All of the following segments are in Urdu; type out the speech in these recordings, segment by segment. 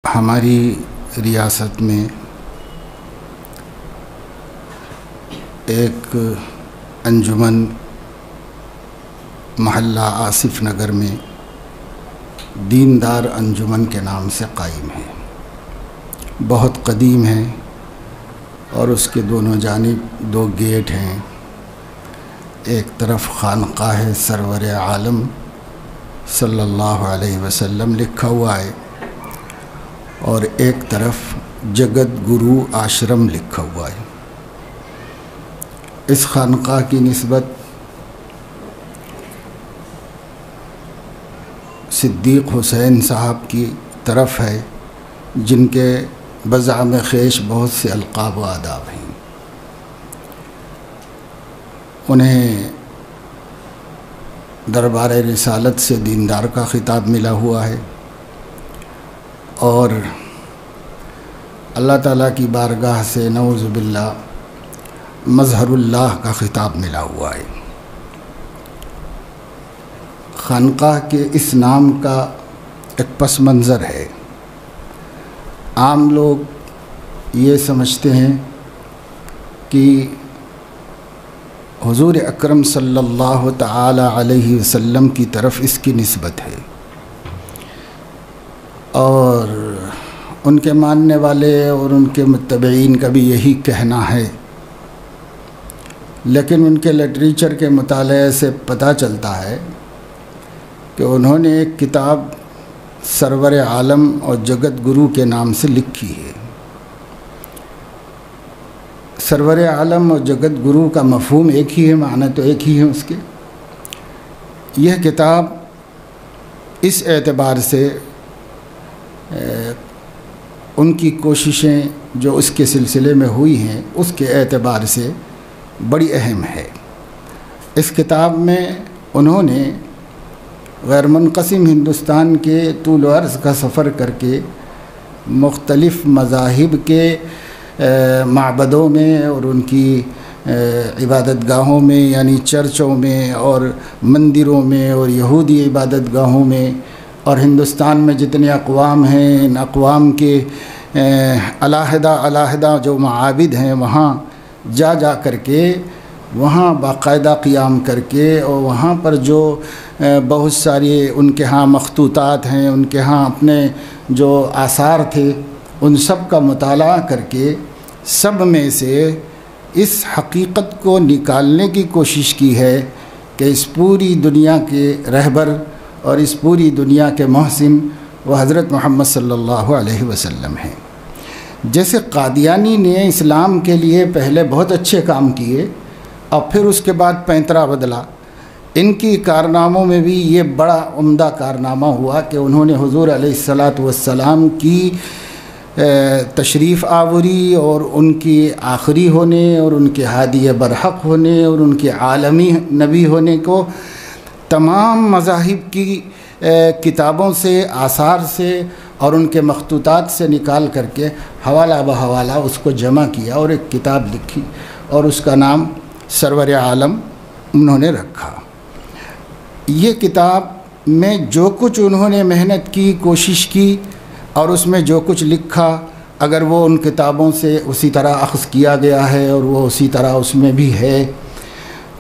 ہماری ریاست میں ایک انجمن محلہ آصف نگر میں دیندار انجمن کے نام سے قائم ہے۔ بہت قدیم ہے اور اس کے دونوں جانب دو گیٹ ہیں۔ ایک طرف خانقاہ سرور عالم صلی اللہ علیہ وسلم لکھا ہوا ہے اور ایک طرف جگت گرو آشرم لکھا ہوا ہے۔ اس خانقاہ کی نسبت صدیق حسین صاحب کی طرف ہے، جن کے بزعم خویش بہت سے القاب و آداب ہیں۔ انہیں دربار رسالت سے دیندار کا خطاب ملا ہوا ہے اور اللہ تعالیٰ کی بارگاہ سے نعوذ باللہ مظہر اللہ کا خطاب ملا ہوا ہے۔ خانقاہ کے اس نام کا ایک پس منظر ہے۔ عام لوگ یہ سمجھتے ہیں کہ حضور اکرم صلی اللہ تعالی علیہ وسلم کی طرف اس کی نسبت ہے، اور ان کے ماننے والے اور ان کے متبعین کا بھی یہی کہنا ہے، لیکن ان کے لٹریچر کے مطالعے سے پتہ چلتا ہے کہ انہوں نے ایک کتاب سرور عالم اور جگت گرو کے نام سے لکھی ہے۔ سرور عالم اور جگت گرو کا مفہوم ایک ہی ہے، معنی تو ایک ہی ہے اس کے۔ یہ کتاب اس اعتبار سے ان کی کوششیں جو اس کے سلسلے میں ہوئی ہیں اس کے اعتبار سے بڑی اہم ہے۔ اس کتاب میں انہوں نے غیر منقسم ہندوستان کے طول و عرض کا سفر کر کے مختلف مذاہب کے معبدوں میں اور ان کی عبادت گاہوں میں، یعنی چرچوں میں اور مندروں میں اور یہودی عبادت گاہوں میں، اور ہندوستان میں جتنے اقوام ہیں ان اقوام کے علیحدہ جو معابد ہیں وہاں جا کر کے وہاں باقاعدہ قیام کر کے، اور وہاں پر جو بہت ساری ان کے ہاں مخطوطات ہیں، ان کے ہاں اپنے جو آثار تھے، ان سب کا مطالعہ کر کے سب میں سے اس حقیقت کو نکالنے کی کوشش کی ہے کہ اس پوری دنیا کے رہبر اور اس پوری دنیا کے محسن وہ حضرت محمد صلی اللہ علیہ وسلم ہیں۔ جیسے قادیانی نے اسلام کے لیے پہلے بہت اچھے کام کیے اور پھر اس کے بعد پینترا بدلا، ان کی کارناموں میں بھی یہ بڑا عمدہ کارنامہ ہوا کہ انہوں نے حضور علیہ السلام کی تشریف آوری اور ان کی آخری ہونے اور ان کے ہادی برحق ہونے اور ان کے عالمی نبی ہونے کو تمام مذاہب کی کتابوں سے، آثار سے اور ان کے مخطوطات سے نکال کر کے حوالہ بحوالہ اس کو جمع کیا اور ایک کتاب لکھی، اور اس کا نام سرور عالم انہوں نے رکھا۔ یہ کتاب میں جو کچھ انہوں نے محنت کی، کوشش کی، اور اس میں جو کچھ لکھا اگر وہ ان کتابوں سے اسی طرح اخذ کیا گیا ہے اور وہ اسی طرح اس میں بھی ہے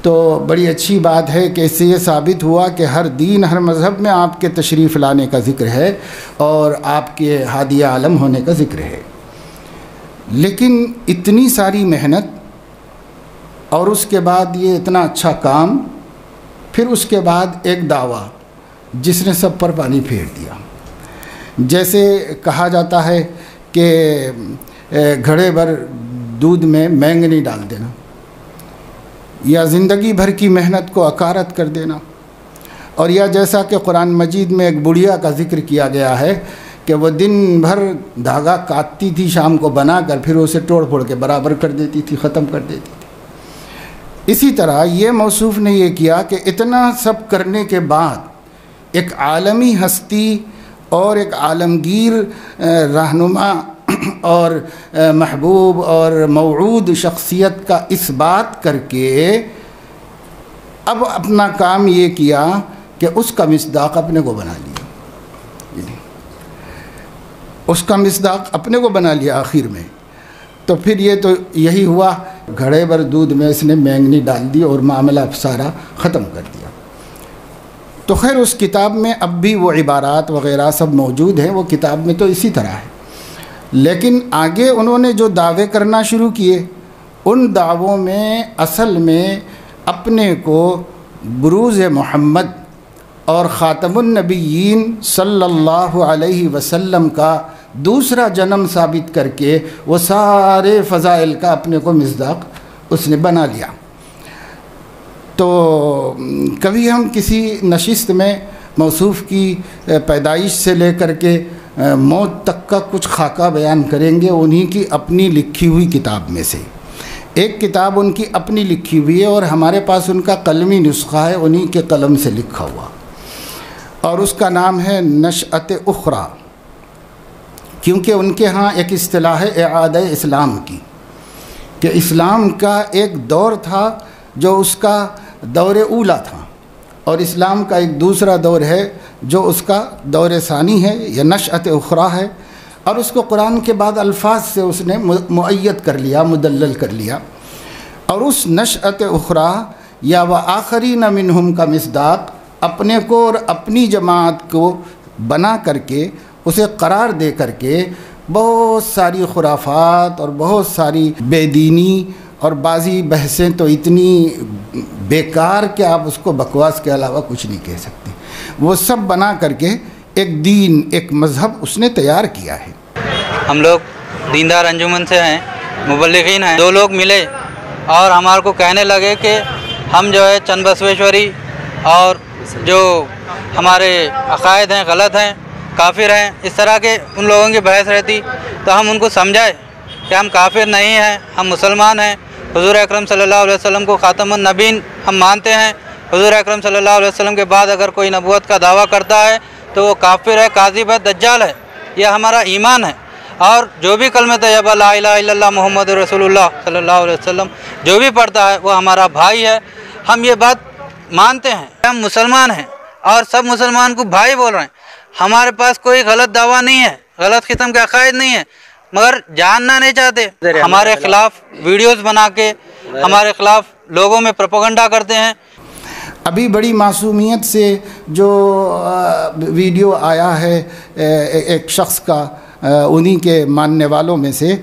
تو بڑی اچھی بات ہے کہ اس سے یہ ثابت ہوا کہ ہر دین، ہر مذہب میں آپ کے تشریف لانے کا ذکر ہے اور آپ کے ہادی عالم ہونے کا ذکر ہے۔ لیکن اتنی ساری محنت اور اس کے بعد یہ اتنا اچھا کام، پھر اس کے بعد ایک دعویٰ جس نے سب پر پانی پھیر دیا۔ جیسے کہا جاتا ہے کہ گھڑے بھر دودھ میں مینگ نہیں ڈال دینا، یا زندگی بھر کی محنت کو اکارت کر دینا، اور یا جیسا کہ قرآن مجید میں ایک بڑھیا کا ذکر کیا گیا ہے کہ وہ دن بھر دھاگا کاٹتی تھی، شام کو بنا کر پھر اسے توڑ پھوڑ کے برابر کر دیتی تھی، ختم کر دیتی تھی۔ اسی طرح یہ موصوف نے یہ کیا کہ اتنا سب کرنے کے بعد ایک عالمی ہستی اور ایک عالمگیر رہنما اور محبوب اور موعود شخصیت کا اس بات کر کے اب اپنا کام یہ کیا کہ اس کا مصداق اپنے کو بنا لیا۔ اس کا مصداق اپنے کو بنا لیا آخر میں، تو پھر یہ تو یہی ہوا، گھڑے بھر دودھ میں اس نے مینگنی ڈال دی اور معاملہ سارا ختم کر دیا۔ تو خیر اس کتاب میں اب بھی وہ عبارات وغیرہ سب موجود ہیں، وہ کتاب میں تو اسی طرح ہے، لیکن آگے انہوں نے جو دعوے کرنا شروع کیے، ان دعووں میں اصل میں اپنے کو بروز محمد اور خاتم النبیین صلی اللہ علیہ وسلم کا دوسرا جنم ثابت کر کے وہ سارے فضائل کا اپنے کو مصداق اس نے بنا لیا۔ تو کبھی ہم کسی نشست میں موصوف کی پیدائش سے لے کر کے موت تک کا کچھ خاکہ بیان کریں گے، انہی کی اپنی لکھی ہوئی کتاب میں سے ایک کتاب ان کی اپنی لکھی ہوئی ہے، اور ہمارے پاس ان کا قلمی نسخہ ہے، انہی کے قلم سے لکھا ہوا، اور اس کا نام ہے نشأۃ اخری، کیونکہ ان کے ہاں ایک اصطلاح ہے اعادہ اسلام کی، کہ اسلام کا ایک دور تھا جو اس کا دور اولا تھا، اور اسلام کا ایک دوسرا دور ہے جو اس کا دور ثانی ہے یا نشأۃ اخری ہے، اور اس کو قرآن کے بعد الفاظ سے اس نے مؤید کر لیا، مدلل کر لیا، اور اس نشأۃ اخری یا وآخرین منہم کا مصداق اپنے کو اور اپنی جماعت کو بنا کر کے اسے قرار دے کر کے بہت ساری خرافات اور بہت ساری بے دینی اور بعضی بحثیں تو اتنی بیکار کہ آپ اس کو بکواس کے علاوہ کچھ نہیں کہہ سکتے، وہ سب بنا کر کے ایک دین، ایک مذہب اس نے تیار کیا ہے۔ ہم لوگ دیندار انجمن سے ہیں، مبلغین ہیں، دو لوگ ملے اور ہمارے کو کہنے لگے کہ ہم جو ہے چند بسویشوری اور جو ہمارے عقائد ہیں غلط ہیں، کافر ہیں، اس طرح کے ان لوگوں کی بحث رہتی، تو ہم ان کو سمجھائے کہ ہم کافر نہیں ہیں، ہم مسلمان ہیں، حضور اکرم صلی اللہ علیہ وسلم کو خاتم النبیین ہم مانتے ہیں، حضور اکرم صلی اللہ علیہ وسلم کے بعد اگر کوئی نبوت کا دعویٰ کرتا ہے تو وہ کافر ہے، کاذب ہے، دجال ہے، یہ ہمارا ایمان ہے، اور جو بھی کلمہ طیبہ لا الہ الا اللہ محمد رسول اللہ صلی اللہ علیہ وسلم جو بھی پڑھتا ہے وہ ہمارا بھائی ہے، ہم یہ بات مانتے ہیں، ہم مسلمان ہیں اور سب مسلمان کو بھائی بول رہے ہیں، ہمارے پاس کوئی غلط دعویٰ نہیں ہے، غلط قسم کے عقائد نہیں ہے، مگر جاننا نہیں چاہتے، ہمارے خلاف ویڈیوز بنا کے ہمارے خلاف لوگوں میں پروپیگنڈا کرتے ہیں۔ ابھی بڑی معصومیت سے جو ویڈیو آیا ہے ایک شخص کا انہی کے ماننے والوں میں سے،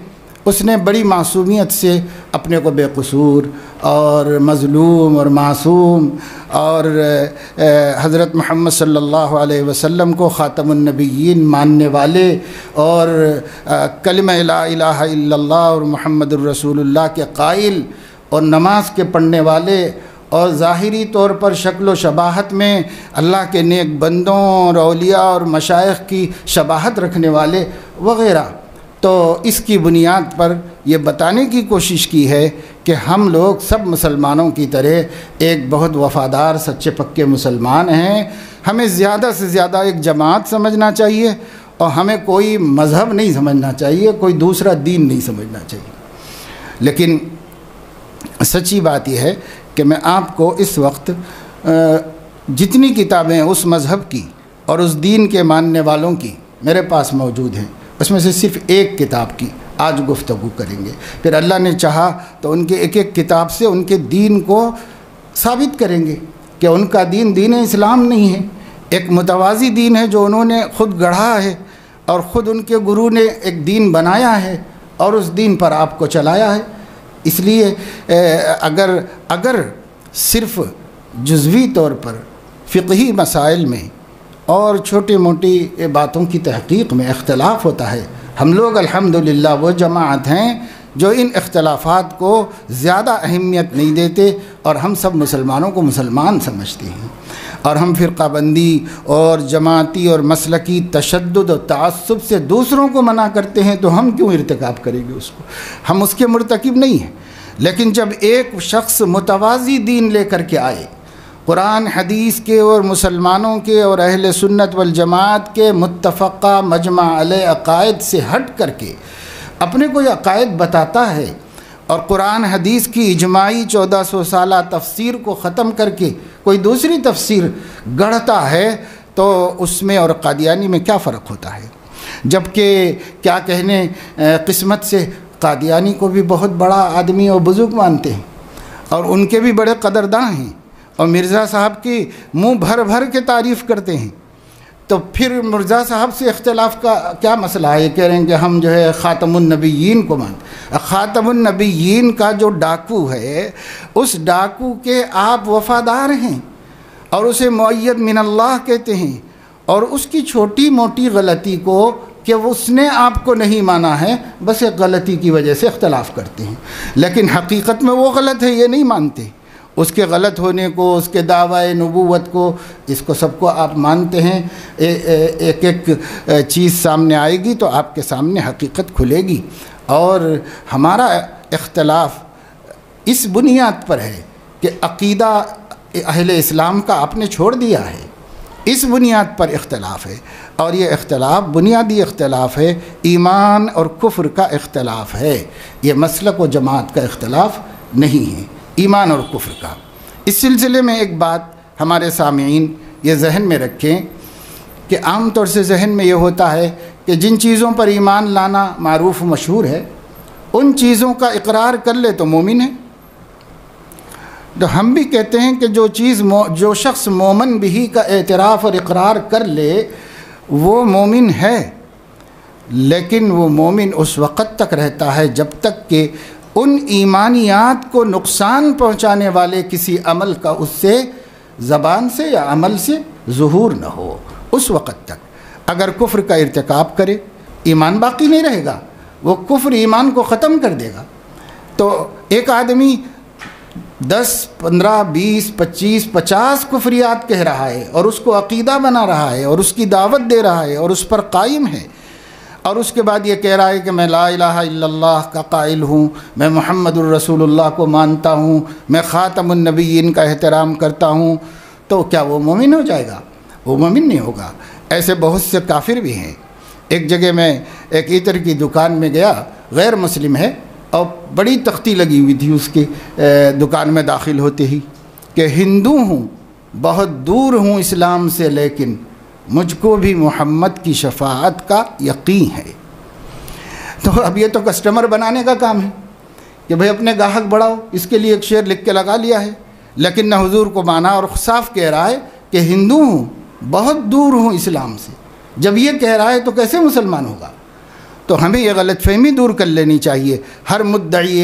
اس نے بڑی معصومیت سے اپنے کو بے قصور اور مظلوم اور معصوم اور حضرت محمد صلی اللہ علیہ وسلم کو خاتم النبیین ماننے والے اور کلمہ لا الہ الا اللہ اور محمد الرسول اللہ کے قائل اور نماز کے پڑھنے والے اور ظاہری طور پر شکل و شباہت میں اللہ کے نیک بندوں اور اولیاء اور مشائخ کی شباہت رکھنے والے وغیرہ، تو اس کی بنیاد پر یہ بتانے کی کوشش کی ہے کہ ہم لوگ سب مسلمانوں کی طرح ایک بہت وفادار سچے پکے مسلمان ہیں، ہمیں زیادہ سے زیادہ ایک جماعت سمجھنا چاہیے اور ہمیں کوئی مذہب نہیں سمجھنا چاہیے، کوئی دوسرا دین نہیں سمجھنا چاہیے۔ لیکن سچی بات یہ ہے کہ میں آپ کو اس وقت جتنی کتابیں اس مذہب کی اور اس دین کے ماننے والوں کی میرے پاس موجود ہیں، اس میں سے صرف ایک کتاب کی آج گفتگو کریں گے، پھر اللہ نے چاہا تو ان کے ایک ایک کتاب سے ان کے دین کو ثابت کریں گے کہ ان کا دین دین اسلام نہیں ہے، ایک متوازی دین ہے جو انہوں نے خود گڑھا ہے اور خود ان کے گرو نے ایک دین بنایا ہے اور اس دین پر آپ کو چلایا ہے۔ اس لیے اگر صرف جزوی طور پر فقہی مسائل میں اور چھوٹی موٹی باتوں کی تحقیق میں اختلاف ہوتا ہے، ہم لوگ الحمدللہ وہ جماعت ہیں جو ان اختلافات کو زیادہ اہمیت نہیں دیتے اور ہم سب مسلمانوں کو مسلمان سمجھتے ہیں، اور ہم فرقہ بندی اور جماعتی اور مسلکی تشدد و تعصب سے دوسروں کو منع کرتے ہیں تو ہم کیوں ارتکاب کریں گے اس کو، ہم اس کے مرتکب نہیں ہیں۔ لیکن جب ایک شخص متوازی دین لے کر کے آئے، قرآن حدیث کے اور مسلمانوں کے اور اہل سنت والجماعت کے متفقہ مجمع علیہ عقائد سے ہٹ کر کے اپنے کوئی عقائد بتاتا ہے اور قرآن حدیث کی اجماعی 1400 سالہ تفسیر کو ختم کر کے کوئی دوسری تفسیر گڑھتا ہے، تو اس میں اور قادیانی میں کیا فرق ہوتا ہے؟ جبکہ کیا کہنے قسمت سے قادیانی کو بھی بہت بڑا آدمی اور بزرگ مانتے ہیں اور ان کے بھی بڑے قدرداں ہیں، اور مرزا صاحب کی منہ بھر بھر کے تعریف کرتے ہیں۔ تو پھر مرزا صاحب سے اختلاف کا کیا مسئلہ ہے؟ یہ کہہ رہے ہیں کہ ہم جو ہے خاتم النبیین کو مانتے۔ خاتم النبیین کا جو ڈاکو ہے، اس ڈاکو کے آپ وفادار ہیں اور اسے مؤید من اللہ کہتے ہیں، اور اس کی چھوٹی موٹی غلطی کو کہ اس نے آپ کو نہیں مانا ہے، بس ایک غلطی کی وجہ سے اختلاف کرتے ہیں، لیکن حقیقت میں وہ غلط ہے یہ نہیں مانتے۔ اس کے غلط ہونے کو، اس کے دعوی نبوت کو، اس کو سب کو آپ مانتے ہیں۔ ایک ایک چیز سامنے آئے گی تو آپ کے سامنے حقیقت کھلے گی، اور ہمارا اختلاف اس بنیاد پر ہے کہ عقیدہ اہل اسلام کا آپ نے چھوڑ دیا ہے، اس بنیاد پر اختلاف ہے، اور یہ اختلاف بنیادی اختلاف ہے، ایمان اور کفر کا اختلاف ہے، یہ مسلک و جماعت کا اختلاف نہیں ہے، ایمان اور کفر کا۔ اس سلسلے میں ایک بات ہمارے سامعین یہ ذہن میں رکھیں کہ عام طور سے ذہن میں یہ ہوتا ہے کہ جن چیزوں پر ایمان لانا معروف و مشہور ہے، ان چیزوں کا اقرار کر لے تو مومن ہے۔ تو ہم بھی کہتے ہیں کہ جو شخص مومن بھی کا اعتراف اور اقرار کر لے وہ مومن ہے، لیکن وہ مومن اس وقت تک رہتا ہے جب تک کہ ان ایمانیات کو نقصان پہنچانے والے کسی عمل کا اس سے زبان سے یا عمل سے ظہور نہ ہو، اس وقت تک۔ اگر کفر کا ارتکاب کرے، ایمان باقی نہیں رہے گا، وہ کفر ایمان کو ختم کر دے گا۔ تو ایک آدمی 10 15 20 25 50 کفریات کہہ رہا ہے اور اس کو عقیدہ بنا رہا ہے اور اس کی دعوت دے رہا ہے اور اس پر قائم ہے، اور اس کے بعد یہ کہہ رہا ہے کہ میں لا الہ الا اللہ کا قائل ہوں، میں محمد الرسول اللہ کو مانتا ہوں، میں خاتم النبیین کا احترام کرتا ہوں، تو کیا وہ مومن ہو جائے گا؟ وہ مومن نہیں ہوگا۔ ایسے بہت سے کافر بھی ہیں۔ ایک جگہ میں ایک عطر کی دکان میں گیا، غیر مسلم ہے، اور بڑی تختی لگی ہوئی تھی اس کی دکان میں داخل ہوتے ہی کہ ہندو ہوں، بہت دور ہوں اسلام سے، لیکن مجھ کو بھی محمد کی شفاعت کا یقین ہے۔ تو اب یہ تو کسٹمر بنانے کا کام ہے کہ بھئی اپنے گاہک بڑھاؤ، اس کے لیے ایک شعر لکھ کے لگا لیا ہے، لیکن نہ حضور کو مانا، اور صاف کہہ رہا ہے کہ ہندو ہوں، بہت دور ہوں اسلام سے۔ جب یہ کہہ رہا ہے تو کیسے مسلمان ہوگا؟ تو ہمیں یہ غلط فہمی دور کر لینی چاہیے، ہر مدعی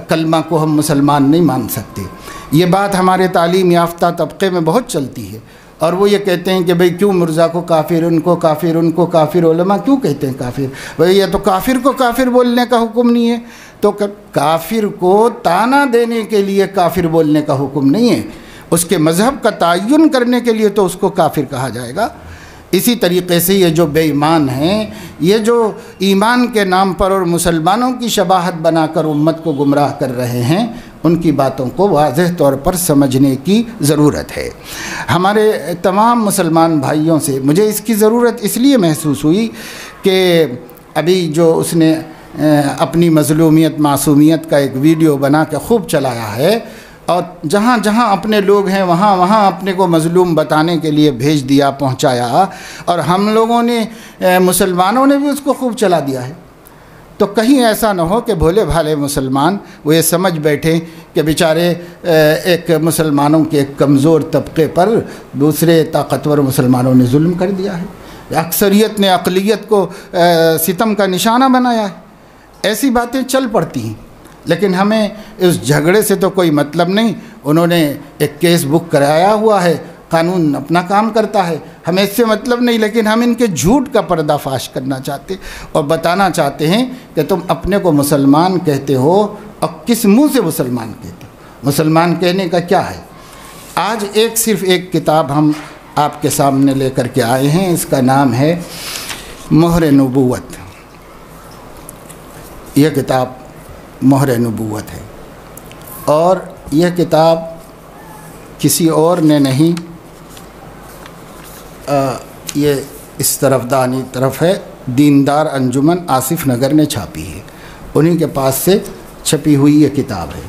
کلمہ کو ہم مسلمان نہیں مان سکتے۔ یہ بات ہمارے تعلیم یافتہ طبقے میں بہت چلتی ہے، اور وہ یہ کہتے ہیں کہ بھئی کیوں مرزا کو کافر، ان کو کافر، ان کو کافر، علماء کیوں کہتے ہیں کافر؟ بھئی یہ تو کافر کو کافر بولنے کا حکم نہیں ہے، تو کافر کو تانا دینے کے لیے کافر بولنے کا حکم نہیں ہے، اس کے مذہب کا تعین کرنے کے لیے تو اس کو کافر کہا جائے گا۔ اسی طریقے سے یہ جو بے ایمان ہیں، یہ جو ایمان کے نام پر اور مسلمانوں کی شباہت بنا کر امت کو گمراہ کر رہے ہیں، ان کی باتوں کو واضح طور پر سمجھنے کی ضرورت ہے۔ ہمارے تمام مسلمان بھائیوں سے مجھے اس کی ضرورت اس لیے محسوس ہوئی کہ ابھی جو اس نے اپنی مظلومیت معصومیت کا ایک ویڈیو بنا کے خوب چلایا ہے، اور جہاں جہاں اپنے لوگ ہیں وہاں وہاں اپنے کو مظلوم بتانے کے لیے بھیج دیا، پہنچایا، اور ہم لوگوں نے مسلمانوں نے بھی اس کو خوب چلا دیا ہے۔ تو کہیں ایسا نہ ہو کہ بھولے بھالے مسلمان وہ یہ سمجھ بیٹھیں کہ بیچارے ایک مسلمانوں کے ایک کمزور طبقے پر دوسرے طاقتور مسلمانوں نے ظلم کر دیا ہے، اکثریت نے اقلیت کو ستم کا نشانہ بنایا ہے۔ ایسی باتیں چل پڑتی ہیں، لیکن ہمیں اس جھگڑے سے تو کوئی مطلب نہیں۔ انہوں نے ایک کیس بک کرایا ہوا ہے، قانون اپنا کام کرتا ہے، ہمیں اس سے مطلب نہیں، لیکن ہم ان کے جھوٹ کا پردہ فاش کرنا چاہتے اور بتانا چاہتے ہیں کہ تم اپنے کو مسلمان کہتے ہو اور کس منہ سے مسلمان کہتے ہو؟ مسلمان کہنے کا کیا ہے؟ آج صرف ایک کتاب ہم آپ کے سامنے لے کر کے آئے ہیں، اس کا نام ہے مہر نبوت۔ یہ کتاب مہر نبوت ہے، اور یہ کتاب کسی اور نے نہیں، یہ اس طرف ہے دیندار انجمن آصف نگر نے چھاپی ہے، انہی کے پاس سے چھپی ہوئی یہ کتاب ہے،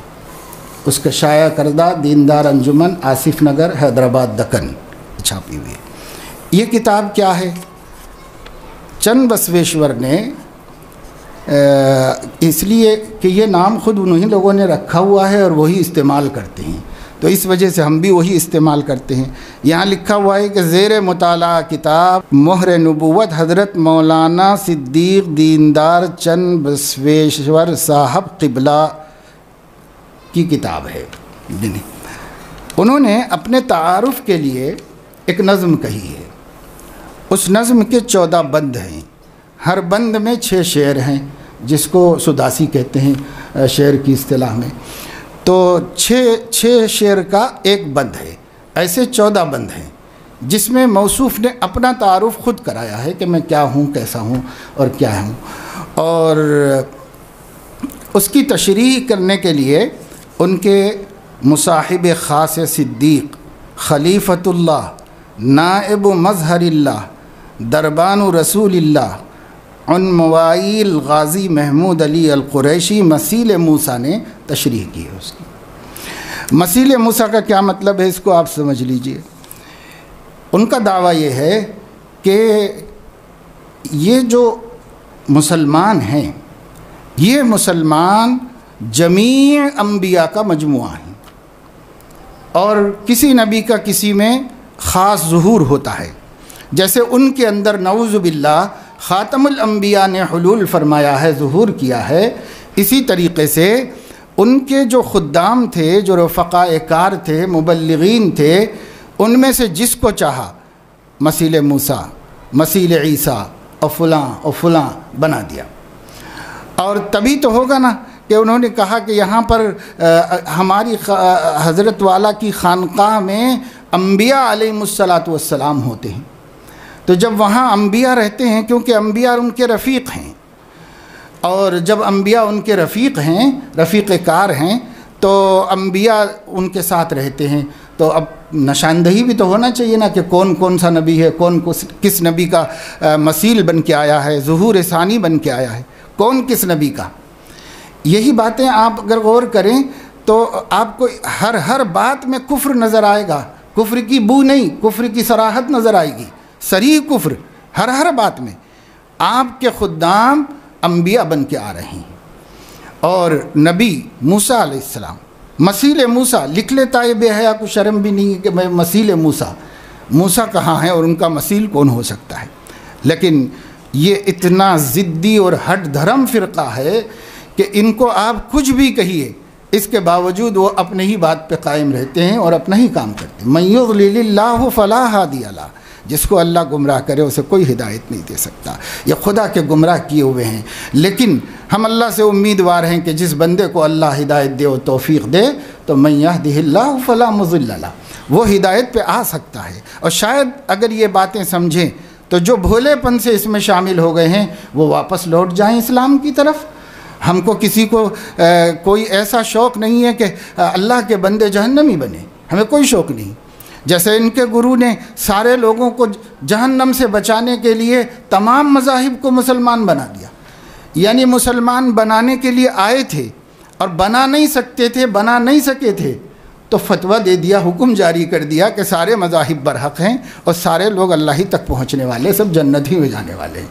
اس کا شائع کردہ دیندار انجمن آصف نگر حیدرآباد دکن چھاپی ہوئی ہے۔ یہ کتاب کیا ہے؟ چند بسویشور نے اس لیے کہ یہ نام خود انہی لوگوں نے رکھا ہوا ہے اور وہی استعمال کرتے ہیں، تو اس وجہ سے ہم بھی وہی استعمال کرتے ہیں۔ یہاں لکھا ہوا ہے کہ زیر مطالعہ کتاب مہر نبوت حضرت مولانا صدیق دیندار چند بسویشور صاحب قبلہ کی کتاب ہے۔ انہوں نے اپنے تعارف کے لیے ایک نظم کہی ہے، اس نظم کے 14 بند ہیں، ہر بند میں 6 شعر ہیں، جس کو سداسی کہتے ہیں شعر کی اصطلاح میں، تو 6 شعر کا ایک بند ہے، ایسے 14 بند ہیں جس میں موصوف نے اپنا تعارف خود کرایا ہے کہ میں کیا ہوں، کیسا ہوں اور کیا ہوں، اور اس کی تشریح کرنے کے لیے ان کے مصاحب خاص صدیق، خلیفۃ اللہ، نائب مظہر اللہ، دربان رسول اللہ، عنموائیل غازی محمود علی القریشی مسیل موسیٰ نے تشریح کی ہے۔ اس کی مسیل موسیٰ کا کیا مطلب ہے اس کو آپ سمجھ لیجئے۔ ان کا دعویٰ یہ ہے کہ یہ جو مسلمان ہیں، یہ مسلمان جمیع انبیاء کا مجموعہ ہیں، اور کسی نبی کا کسی میں خاص ظہور ہوتا ہے، جیسے ان کے اندر نعوذ باللہ خاتم الانبیاء نے حلول فرمایا ہے، ظہور کیا ہے، اسی طریقے سے ان کے جو خدام تھے، جو رفقاء کار تھے، مبلغین تھے، ان میں سے جس کو چاہا مسیل موسیٰ، مسیل عیسیٰ اور فلاں بنا دیا۔ اور تبھی تو ہوگا نا کہ انہوں نے کہا کہ یہاں پر ہماری حضرت والا کی خانقاہ میں انبیاء علیہم السلام ہوتے ہیں، تو جب وہاں انبیاء رہتے ہیں، کیونکہ انبیاء ان کے رفیق ہیں، اور جب انبیاء ان کے رفیق ہیں، رفیق کار ہیں، تو انبیاء ان کے ساتھ رہتے ہیں، تو اب نشاندہی بھی تو ہونا چاہیے نا کہ کون سا نبی ہے، کس نبی کا مسیل بن کے آیا ہے، ظہور ثانی بن کے آیا ہے، کون کس نبی کا۔ یہی باتیں آپ اگر غور کریں تو آپ کو ہر بات میں کفر نظر آئے گا، کفر کی بو نہیں، کفر کی صراحت نظر آئے گی، صریح کفر ہر بات میں۔ آپ کے خدام انبیاء بن کے آ رہے ہیں، اور نبی موسیٰ علیہ السلام، مسیل موسیٰ، لکھ لیتا ہے بے حیا کو شرم بھی نہیں کہ میں مسیل موسیٰ کہاں ہے اور ان کا مسیل کون ہو سکتا ہے۔ لیکن یہ اتنا ضدی اور ہٹ دھرم فرقہ ہے کہ ان کو آپ کچھ بھی کہیے، اس کے باوجود وہ اپنے ہی بات پہ قائم رہتے ہیں اور اپنا ہی کام کرتے ہیں۔ من یضلل اللہ فلا ہادی لہ، جس کو اللہ گمراہ کرے اسے کوئی ہدایت نہیں دے سکتا، یہ خدا کے گمراہ کیے ہوئے ہیں۔ لیکن ہم اللہ سے امیدوار ہیں کہ جس بندے کو اللہ ہدایت دے و توفیق دے، تو من یہدہ اللہ فلا مضل لہ، وہ ہدایت پہ آ سکتا ہے۔ اور شاید اگر یہ باتیں سمجھیں تو جو بھولے پن سے اس میں شامل ہو گئے ہیں وہ واپس لوٹ جائیں اسلام کی طرف۔ ہم کو کسی کو کوئی ایسا شوق نہیں ہے کہ اللہ کے بندے جہنمی بنے، ہمیں کوئی شوق نہیں۔ جیسے ان کے گرو نے سارے لوگوں کو جہنم سے بچانے کے لیے تمام مذاہب کو مسلمان بنا دیا، یعنی مسلمان بنانے کے لیے آئے تھے اور بنا نہیں سکے تھے، تو فتویٰ دے دیا، حکم جاری کر دیا کہ سارے مذاہب برحق ہیں اور سارے لوگ اللہ ہی تک پہنچنے والے، سب جنت ہی میں جانے والے ہیں۔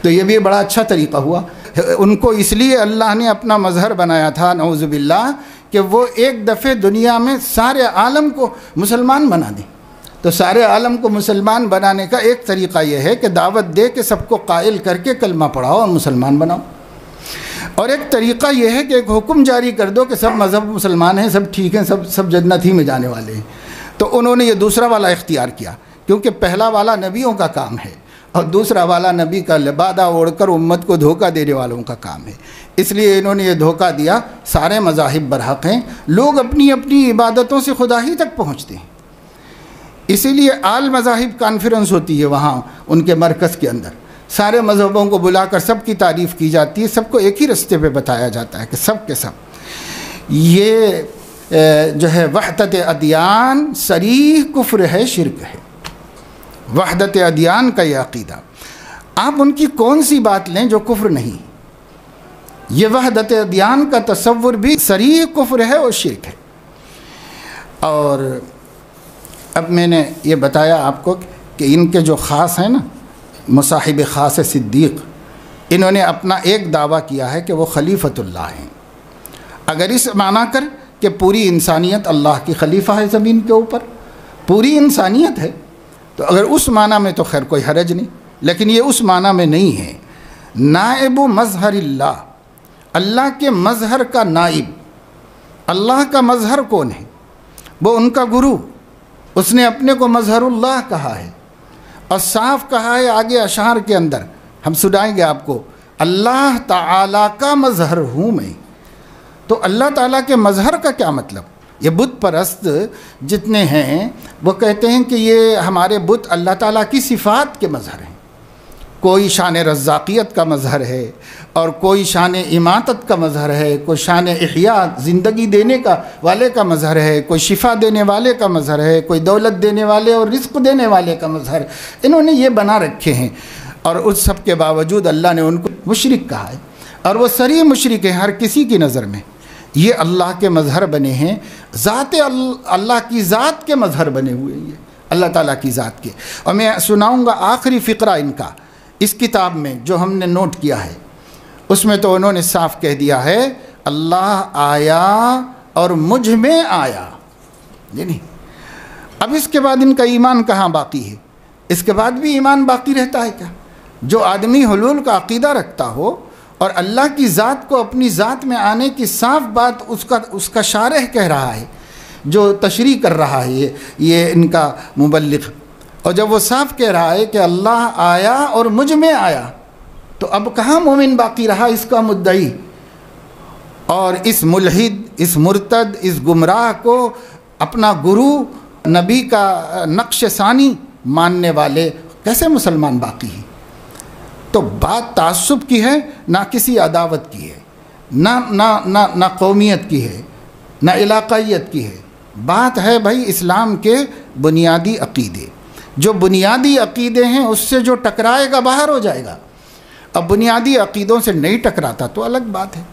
تو یہ بھی بڑا اچھا طریقہ ہوا۔ ان کو اس لیے اللہ نے اپنا مظہر بنایا تھا نعوذ باللہ کہ وہ ایک دفعہ دنیا میں سارے عالم کو مسلمان بنا دیں۔ تو سارے عالم کو مسلمان بنانے کا ایک طریقہ یہ ہے کہ دعوت دے کے سب کو قائل کر کے کلمہ پڑھاؤ اور مسلمان بناؤ، اور ایک طریقہ یہ ہے کہ ایک حکم جاری کر دو کہ سب مذہب مسلمان ہیں، سب ٹھیک ہیں، سب جنت ہی میں جانے والے ہیں۔ تو انہوں نے یہ دوسرا والا اختیار کیا، کیونکہ پہلا والا نبیوں کا کام ہے اور دوسرا والا نبی کا لبادہ اوڑھ کر امت کو دھوکہ دینے والوں کا کام ہے۔ اس لیے انہوں نے یہ دھوکہ دیا، سارے مذاہب برحق ہیں، لوگ اپنی اپنی عبادتوں سے خدا ہی تک پہنچتے ہیں۔ اسی لیے آل مذاہب کانفرنس ہوتی ہے وہاں ان کے مرکز کے اندر، سارے مذہبوں کو بلا کر سب کی تعریف کی جاتی ہے، سب کو ایک ہی رستے پہ بتایا جاتا ہے کہ سب کے سب یہ جو ہے وحدت ادیان صریح کفر ہے، شرک ہے۔ وحدت ادیان کا یہ عقیدہ، آپ ان کی کون سی بات لیں جو کفر نہیں، یہ وحدت ادیان کا تصور بھی صریح کفر ہے اور شرک ہے۔ اور اب میں نے یہ بتایا آپ کو کہ ان کے جو خاص ہیں نا مصاحب خاص صدیق، انہوں نے اپنا ایک دعویٰ کیا ہے کہ وہ خلیفۃ اللہ ہیں۔ اگر اس معنی کر کہ پوری انسانیت اللہ کی خلیفہ ہے زمین کے اوپر، پوری انسانیت ہے، تو اگر اس معنی میں تو خیر کوئی حرج نہیں، لیکن یہ اس معنی میں نہیں ہے۔ نائب مظہر اللہ، اللہ کے مظہر کا نائب۔ اللہ کا مظہر کون ہے؟ وہ ان کا گرو، اس نے اپنے کو مظہر اللہ کہا ہے، اور صاف کہا ہے آگے اشعار کے اندر، ہم سنائیں گے آپ کو، اللہ تعالیٰ کا مظہر ہوں میں۔ تو اللہ تعالیٰ کے مظہر کا کیا مطلب؟ یہ بت پرست جتنے ہیں وہ کہتے ہیں کہ یہ ہمارے بت اللہ تعالیٰ کی صفات کے مظہر ہیں۔ کوئی شان رزاقیت کا مظہر ہے، اور کوئی شان اماتت کا مظہر ہے، کوئی شان احیاء زندگی دینے کا والے کا مظہر ہے، کوئی شفا دینے والے کا مظہر ہے، کوئی دولت دینے والے اور رزق دینے والے کا مظہر۔ انہوں نے یہ بنا رکھے ہیں، اور اس سب کے باوجود اللہ نے ان کو مشرک کہا ہے، اور وہ صریح مشرک ہیں ہر کسی کی نظر میں۔ یہ اللہ کے مظہر بنے ہیں، ذات اللہ کی ذات کے مظہر بنے ہوئے ہیں یہ اللہ تعالیٰ کی ذات کے۔ اور میں سناؤں گا آخری فقرہ ان کا اس کتاب میں جو ہم نے نوٹ کیا ہے، اس میں تو انہوں نے صاف کہہ دیا ہے اللہ آیا اور مجھ میں آیا، یعنی اب اس کے بعد ان کا ایمان کہاں باقی ہے؟ اس کے بعد بھی ایمان باقی رہتا ہے کیا؟ جو آدمی حلول کا عقیدہ رکھتا ہو اور اللہ کی ذات کو اپنی ذات میں آنے کی صاف بات اس کا شارح کہہ رہا ہے، جو تشریح کر رہا ہے یہ ان کا مبلغ، اور جب وہ صاف کہہ رہا ہے کہ اللہ آیا اور مجھ میں آیا، تو اب کہاں مومن باقی رہا اس کا مدعی؟ اور اس ملحد، اس مرتد، اس گمراہ کو اپنا گرو، نبی کا نقش ثانی ماننے والے کیسے مسلمان باقی ہیں؟ تو بات تعصب کی ہے، نہ کسی عداوت کی ہے، نہ قومیت کی ہے، نہ علاقائیت کی ہے، بات ہے بھائی اسلام کے بنیادی عقیدے۔ جو بنیادی عقیدے ہیں اس سے جو ٹکرائے گا باہر ہو جائے گا، اب بنیادی عقیدوں سے نہیں ٹکراتا تو الگ بات ہے۔